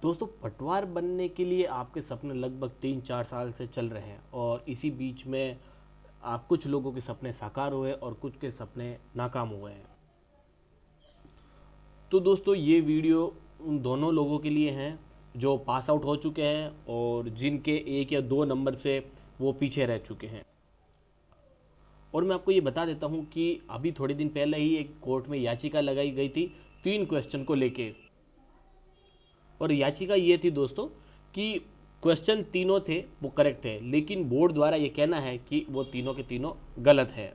दोस्तों पटवार बनने के लिए आपके सपने लगभग 3-4 साल से चल रहे हैं और इसी बीच में आप कुछ लोगों के सपने साकार हुए और कुछ के सपने नाकाम हुए हैं। तो दोस्तों ये वीडियो उन दोनों लोगों के लिए हैं जो पास आउट हो चुके हैं और जिनके 1 या 2 नंबर से वो पीछे रह चुके हैं। और मैं आपको ये बता देता हूँ कि अभी थोड़े दिन पहले ही एक कोर्ट में याचिका लगाई गई थी 3 क्वेश्चन को लेके। और याचिका ये थी दोस्तों कि क्वेश्चन तीनों थे वो करेक्ट थे, लेकिन बोर्ड द्वारा ये कहना है कि वो तीनों के तीनों गलत है।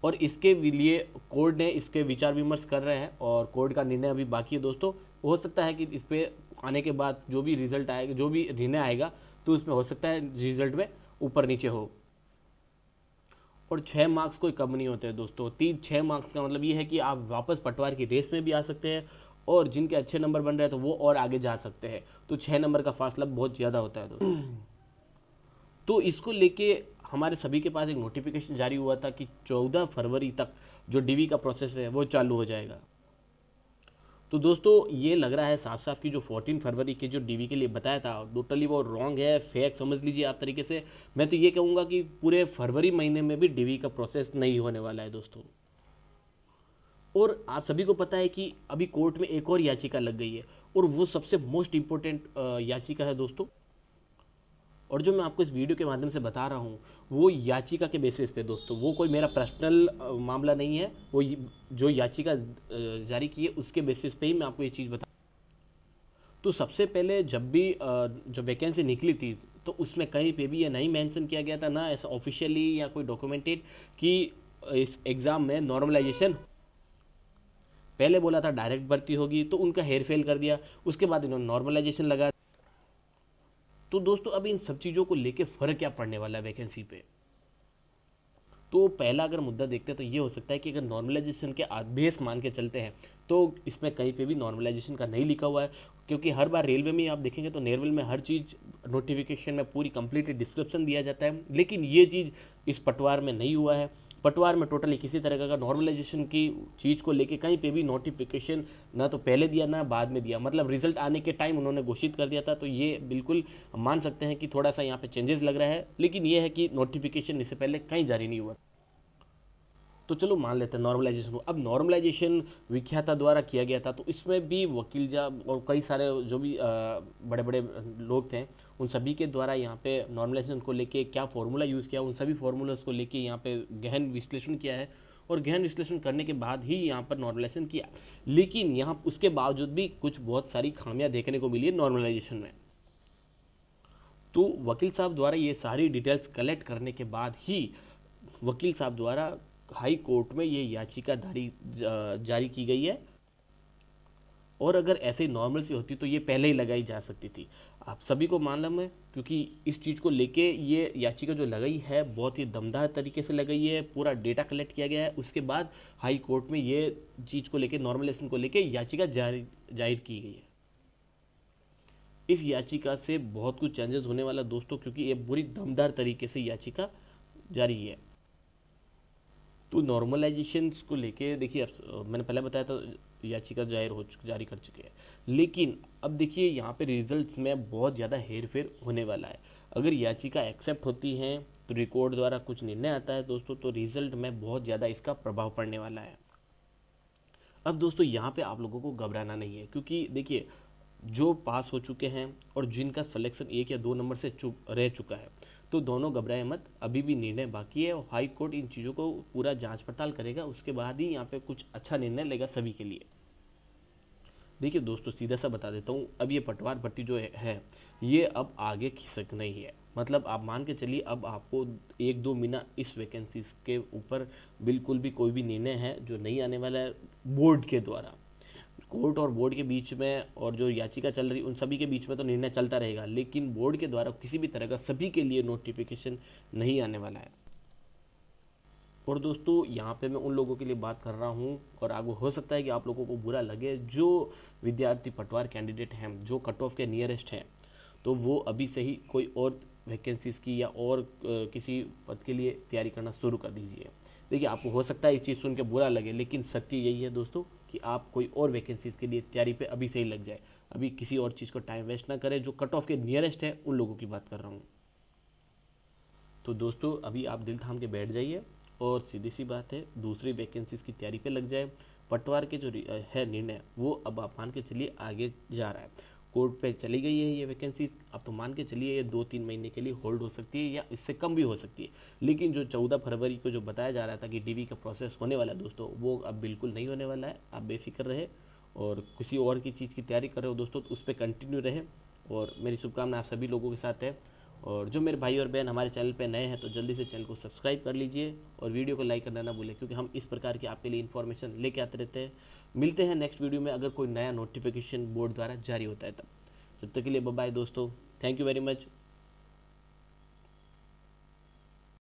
और इसके लिए कोर्ट ने इसके विचार विमर्श कर रहे हैं और कोर्ट का निर्णय अभी बाकी है दोस्तों। हो सकता है कि इस पे आने के बाद जो भी रिजल्ट आएगा, जो भी निर्णय आएगा, तो उसमें हो सकता है रिजल्ट में ऊपर नीचे हो। और 6 मार्क्स कोई कम नहीं होते हैं दोस्तों। 6 मार्क्स का मतलब ये है कि आप वापस पटवार की रेस में भी आ सकते हैं और जिनके अच्छे नंबर बन रहे हैं तो वो और आगे जा सकते हैं। तो 6 नंबर का फासला बहुत ज़्यादा होता है दोस्तों। तो इसको लेके हमारे सभी के पास एक नोटिफिकेशन जारी हुआ था कि 14 फरवरी तक जो डीवी का प्रोसेस है वो चालू हो जाएगा। तो दोस्तों ये लग रहा है साफ साफ कि जो 14 फरवरी के जो डीवी के लिए बताया था टोटली वो रॉन्ग है, फेक समझ लीजिए आप तरीके से। मैं तो ये कहूँगा कि पूरे फरवरी महीने में भी डीवी का प्रोसेस नहीं होने वाला है दोस्तों। और आप सभी को पता है कि अभी कोर्ट में एक और याचिका लग गई है और वो सबसे मोस्ट इम्पोर्टेंट याचिका है दोस्तों। और जो मैं आपको इस वीडियो के माध्यम से बता रहा हूँ वो याचिका के बेसिस पे दोस्तों, वो कोई मेरा पर्सनल मामला नहीं है। वो जो याचिका जारी की है उसके बेसिस पे ही मैं आपको ये चीज़ बता। तो सबसे पहले जब भी जो वैकेंसी निकली थी तो उसमें कहीं पे भी ये नहीं मेंशन किया गया था, ना ऐसा ऑफिशियली या कोई डॉक्यूमेंटेड कि इस एग्ज़ाम में नॉर्मलाइजेशन। पहले बोला था डायरेक्ट भर्ती होगी तो उनका हेर फेल कर दिया, उसके बाद इन्होंने नॉर्मलाइजेशन लगा। तो दोस्तों अब इन सब चीज़ों को लेके फ़र्क क्या पड़ने वाला है वैकेंसी पे। तो पहला अगर मुद्दा देखते हैं तो ये हो सकता है कि अगर नॉर्मलाइजेशन के बेस मान के चलते हैं तो इसमें कहीं पे भी नॉर्मलाइजेशन का नहीं लिखा हुआ है। क्योंकि हर बार रेलवे में आप देखेंगे तो रेलवे में हर चीज़ नोटिफिकेशन में पूरी कंप्लीट डिस्क्रिप्शन दिया जाता है, लेकिन ये चीज़ इस पटवार में नहीं हुआ है। पटवार में टोटली किसी तरह का नॉर्मलाइजेशन की चीज़ को लेके कहीं पे भी नोटिफिकेशन ना तो पहले दिया ना बाद में दिया, मतलब रिजल्ट आने के टाइम उन्होंने घोषित कर दिया था। तो ये बिल्कुल मान सकते हैं कि थोड़ा सा यहाँ पे चेंजेस लग रहा है, लेकिन ये है कि नोटिफिकेशन इससे पहले कहीं जारी नहीं हुआ। तो चलो मान लेते हैं नॉर्मलाइजेशन को। अब नॉर्मलाइजेशन विख्याता द्वारा किया गया था तो इसमें भी वकील जब और कई सारे जो भी बड़े बड़े लोग थे उन सभी के द्वारा यहाँ पे नॉर्मलाइजेशन को लेके क्या फॉर्मूला यूज़ किया, उन सभी फॉर्मूलाज को लेके यहाँ पे गहन विश्लेषण किया है और गहन विश्लेषण करने के बाद ही यहाँ पर नॉर्मलाइजेशन किया। लेकिन यहाँ उसके बावजूद भी कुछ बहुत सारी खामियां देखने को मिली है नॉर्मलाइजेशन में। तो वकील साहब द्वारा ये सारी डिटेल्स कलेक्ट करने के बाद ही वकील साहब द्वारा हाई कोर्ट में ये याचिका जारी की गई है। और अगर ऐसे ही नॉर्मल सी होती तो ये पहले ही लगाई जा सकती थी, आप सभी को मालूम है। क्योंकि इस चीज़ को लेके ये याचिका जो लगाई है बहुत ही दमदार तरीके से लगाई है, पूरा डेटा कलेक्ट किया गया है। उसके बाद हाई कोर्ट में ये चीज़ को लेके नॉर्मलाइजेशन को लेके याचिका जाहिर की गई है। इस याचिका से बहुत कुछ चेंजेस होने वाला दोस्तों, क्योंकि ये पूरी दमदार तरीके से याचिका जारी है। तो नॉर्मलाइजेशन को लेके देखिए, मैंने पहले बताया था याचिका जारी कर चुके हैं, लेकिन अब देखिए यहाँ पे रिजल्ट्स में बहुत ज़्यादा हेर फेर होने वाला है। अगर याचिका एक्सेप्ट होती है तो रिकॉर्ड द्वारा कुछ निर्णय आता है दोस्तों, तो रिजल्ट में बहुत ज़्यादा इसका प्रभाव पड़ने वाला है। अब दोस्तों यहाँ पे आप लोगों को घबराना नहीं है, क्योंकि देखिए जो पास हो चुके हैं और जिनका सिलेक्शन 1 या 2 नंबर से रह चुका है, तो दोनों घबराए मत, अभी भी निर्णय बाकी है और हाई कोर्ट इन चीज़ों को पूरा जांच पड़ताल करेगा, उसके बाद ही यहाँ पे कुछ अच्छा निर्णय लेगा सभी के लिए। देखिए दोस्तों सीधा सा बता देता हूँ, अब ये पटवार भर्ती जो है ये अब आगे खिसक नहीं है। मतलब आप मान के चलिए अब आपको 1-2 महीना इस वैकेंसी के ऊपर बिल्कुल भी कोई भी निर्णय है जो नहीं आने वाला है बोर्ड के द्वारा। कोर्ट और बोर्ड के बीच में और जो याचिका चल रही उन सभी के बीच में तो निर्णय चलता रहेगा, लेकिन बोर्ड के द्वारा किसी भी तरह का सभी के लिए नोटिफिकेशन नहीं आने वाला है। और दोस्तों यहाँ पे मैं उन लोगों के लिए बात कर रहा हूँ और आगे हो सकता है कि आप लोगों को बुरा लगे, जो विद्यार्थी पटवार कैंडिडेट हैं जो कट ऑफ के नियरेस्ट हैं, तो वो अभी से ही कोई और वैकेंसीज की या और किसी पद के लिए तैयारी करना शुरू कर दीजिए। देखिए आपको हो सकता है इस चीज़ सुन के बुरा लगे, लेकिन सत्य यही है दोस्तों कि आप कोई और वैकेंसीज़ के लिए तैयारी पे अभी से ही लग जाए। अभी किसी और चीज़ को टाइम वेस्ट ना करें। जो कट ऑफ के नियरेस्ट है उन लोगों की बात कर रहा हूँ। तो दोस्तों अभी आप दिल थाम के बैठ जाइए और सीधी सी बात है, दूसरी वैकेंसीज़ की तैयारी पे लग जाए। पटवार के जो है निर्णय, वो अब आप मान के चलिए आगे जा रहा है, कोर्ट पे चली गई है ये वैकेंसीज। अब तो मान के चलिए ये 2-3 महीने के लिए होल्ड हो सकती है या इससे कम भी हो सकती है। लेकिन जो 14 फरवरी को जो बताया जा रहा था कि डीवी का प्रोसेस होने वाला है दोस्तों, वो अब बिल्कुल नहीं होने वाला है। आप बेफिक्र रहे और किसी और की चीज़ की तैयारी कर रहे हो दोस्तों तो उस पर कंटिन्यू रहे। और मेरी शुभकामना आप सभी लोगों के साथ है। और जो मेरे भाई और बहन हमारे चैनल पे नए हैं तो जल्दी से चैनल को सब्सक्राइब कर लीजिए और वीडियो को लाइक करना ना भूलें, क्योंकि हम इस प्रकार की आपके लिए इन्फॉर्मेशन लेके आते रहते हैं। मिलते हैं नेक्स्ट वीडियो में, अगर कोई नया नोटिफिकेशन बोर्ड द्वारा जारी होता है तब। तब तक के लिए बाय बाय दोस्तों, थैंक यू वेरी मच।